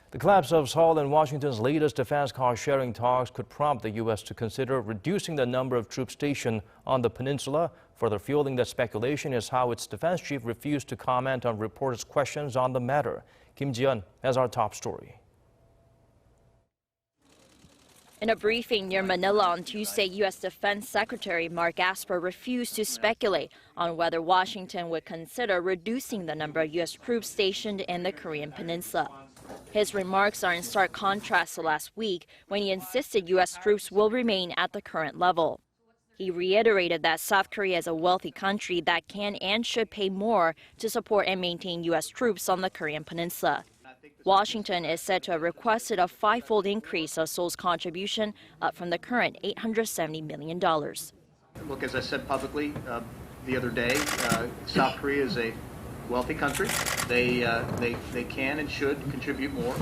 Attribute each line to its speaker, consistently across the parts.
Speaker 1: The collapse of Seoul and Washington's latest defense cost-sharing talks could prompt the U.S. to consider reducing the number of troops stationed on the peninsula. Further fueling that speculation is how its defense chief refused to comment on reporters' questions on the matter. Kim Ji-yeon has our top story.
Speaker 2: In a briefing near Manila on Tuesday, U.S. Defense Secretary Mark Esper refused to speculate on whether Washington would consider reducing the number of U.S. troops stationed in the Korean Peninsula. His remarks are in stark contrast to last week, when he insisted U.S. troops will remain at the current level. He reiterated that South Korea is a wealthy country that can and should pay more to support and maintain U.S. troops on the Korean Peninsula. Washington is said to have requested a five-fold increase of Seoul's contribution, up from the current $870 million.
Speaker 3: Look, as I said publicly the other day, South Korea is a wealthy country. They can and should contribute more.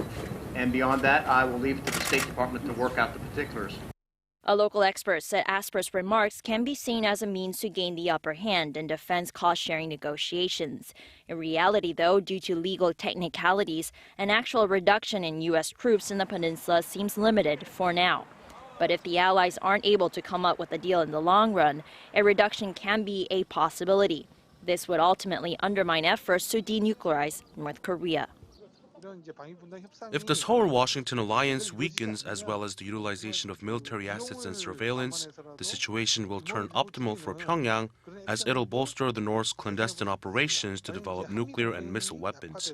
Speaker 3: And beyond that, I will leave it to the State Department to work out the particulars.
Speaker 2: A local expert said Esper's remarks can be seen as a means to gain the upper hand in defense cost-sharing negotiations. In reality, though, due to legal technicalities, an actual reduction in U.S. troops in the peninsula seems limited for now. But if the allies aren't able to come up with a deal in the long run, a reduction can be a possibility. This would ultimately undermine efforts to denuclearize North Korea.
Speaker 4: If the Seoul-Washington alliance weakens as well as the utilization of military assets and surveillance, the situation will turn optimal for Pyongyang as it'll bolster the North's clandestine operations to develop nuclear and missile weapons.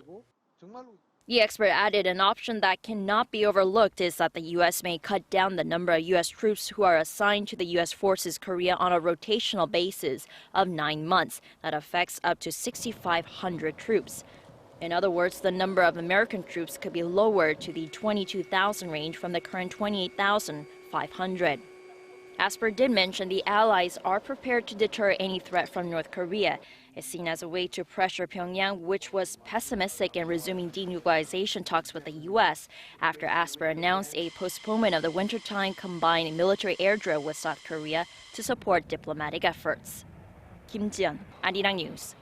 Speaker 2: The expert added an option that cannot be overlooked is that the U.S. may cut down the number of U.S. troops who are assigned to the U.S. Forces Korea on a rotational basis of 9 months. That affects up to 6,500 troops. In other words, the number of American troops could be lowered to the 22,000 range from the current 28,500. Esper did mention the allies are prepared to deter any threat from North Korea. It's seen as a way to pressure Pyongyang, which was pessimistic in resuming denuclearization talks with the U.S. after Esper announced a postponement of the wintertime combined military air drill with South Korea to support diplomatic efforts. Kim Ji-yeon, Arirang News.